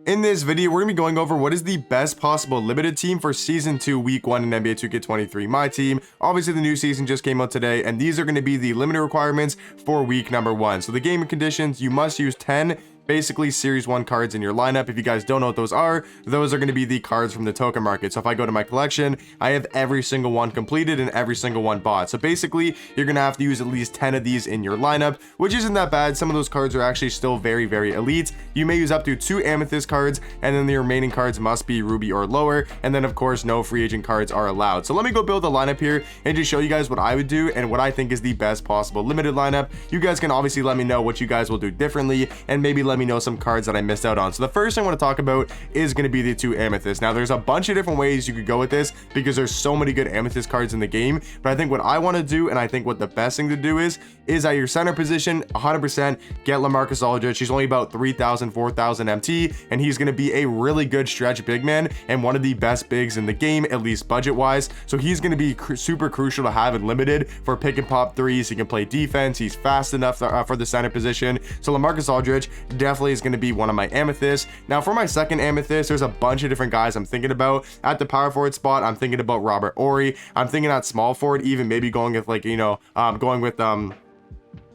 In this video, we're going to be going over what is the best possible limited team for Season 2, Week 1 in NBA 2K23 My Team. Obviously, the new season just came out today, and these are going to be the limited requirements for week number 1. So the gaming conditions, you must use 10 basically series 1 cards in your lineup. If you guys don't know what those are going to be the cards from the token market. So if I go to my collection, I have every single one completed and every single one bought. So basically, you're gonna have to use at least 10 of these in your lineup, which isn't that bad. Some of those cards are actually still very elite. You may use up to 2 amethyst cards, and then the remaining cards must be ruby or lower, and then of course no free agent cards are allowed. So let me go build a lineup here and just show you guys what I would do and what I think is the best possible limited lineup. You guys can obviously let me know what you guys will do differently, and maybe let me know some cards that I missed out on. So the first thing I want to talk about is going to be the 2 amethysts. Now there's a bunch of different ways you could go with this because there's so many good amethyst cards in the game, but I think what I want to do, and I think what the best thing to do is at your center position 100% get LaMarcus Aldridge. He's only about 3,000 4,000 MT, and he's going to be a really good stretch big man and one of the best bigs in the game, at least budget wise. So he's going to be super crucial to have and limited for pick and pop threes. He can play defense, he's fast enough for the center position. So LaMarcus Aldridge definitely is going to be one of my amethysts. Now for my second amethyst, there's a bunch of different guys I'm thinking about. At the power forward spot, I'm thinking about Robert Horry. I'm thinking at small forward, even maybe going with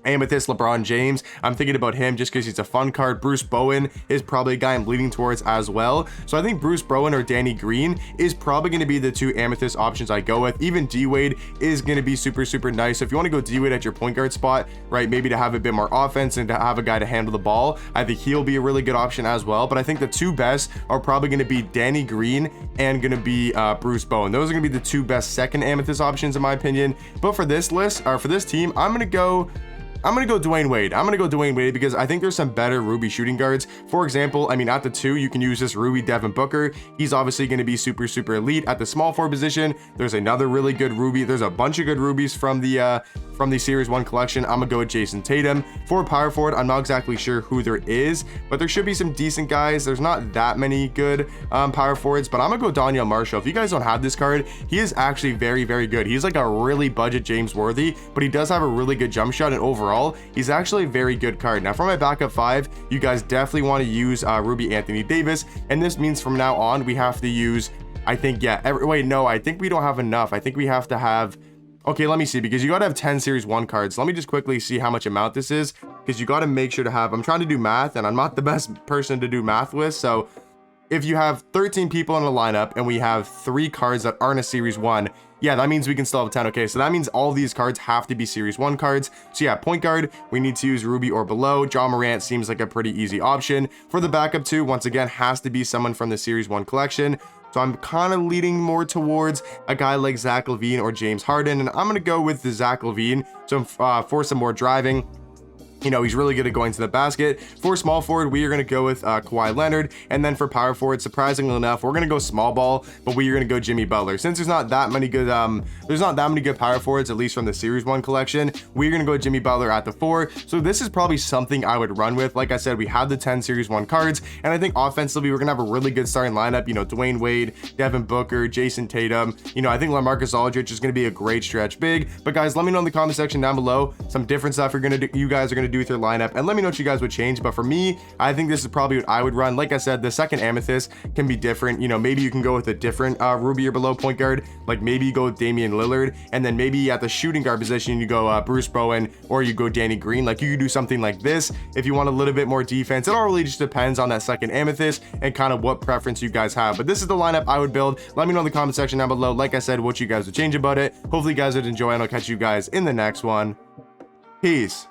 amethyst LeBron James. I'm thinking about him just because he's a fun card. Bruce Bowen is probably a guy I'm leaning towards as well. So I think Bruce Bowen or Danny Green is probably going to be the 2 amethyst options I go with. Even D-Wade is going to be super nice. So if you want to go D-Wade at your point guard spot, right, maybe to have a bit more offense and to have a guy to handle the ball, I think he'll be a really good option as well. But I think the 2 best are probably going to be Danny Green and going to be Bruce Bowen. Those are going to be the 2 best second amethyst options in my opinion. But for this list, or for this team, I'm going to go Dwayne Wade. I'm going to go Dwayne Wade because I think there's some better Ruby shooting guards. For example, I mean, at the 2, you can use this Ruby Devin Booker. He's obviously going to be super elite. At the small forward position, there's another really good Ruby. There's a bunch of good Rubies from the Series 1 collection. I'm going to go with Jason Tatum. For power forward, I'm not exactly sure who there is, but there should be some decent guys. There's not that many good power forwards, but I'm going to go Daniel Marshall. If you guys don't have this card, he is actually very good. He's like a really budget James Worthy, but he does have a really good jump shot, and overall, he's actually a very good card. Now for my backup 5, you guys definitely want to use Ruby Anthony Davis, and this means from now on we have to use, I think, I think we don't have enough. I think we have to have, okay, let me see, because you got to have 10 series 1 cards. Let me just quickly see how much amount this is, because you got to make sure to have, I'm trying to do math and I'm not the best person to do math with. So if you have 13 people in a lineup and we have 3 cards that aren't a series 1, yeah, that means we can still have 10. Okay, so that means all these cards have to be series 1 cards. So yeah, point guard, we need to use Ruby or below. John Morant seems like a pretty easy option. For the backup 2, once again, has to be someone from the series 1 collection. So I'm kind of leaning more towards a guy like Zach LaVine or James Harden, and I'm going to go with the Zach LaVine. So for some more driving, you know, he's really good at going to the basket. For small forward, we are going to go with Kawhi Leonard. And then for power forward, surprisingly enough, we're going to go small ball, but we are going to go Jimmy Butler. Since there's not that many good power forwards, at least from the series 1 collection, we're going to go Jimmy Butler at the 4. So this is probably something I would run with. Like I said, we have the 10 series 1 cards, and I think offensively, we're going to have a really good starting lineup. You know, Dwayne Wade, Devin Booker, Jason Tatum. You know, I think LaMarcus Aldridge is going to be a great stretch big. But guys, let me know in the comment section down below some different stuff you guys are going to do with your lineup, and let me know what you guys would change. But for me, I think this is probably what I would run. Like I said, the second amethyst can be different. You know, maybe you can go with a different Ruby or below point guard. Like maybe you go with Damian Lillard, and then maybe at the shooting guard position you go Bruce Bowen, or you go Danny Green. Like you could do something like this if you want a little bit more defense. It all really just depends on that second amethyst and kind of what preference you guys have. But this is the lineup I would build. Let me know in the comment section down below, like I said, what you guys would change about it. Hopefully you guys would enjoy, and I'll catch you guys in the next one. Peace.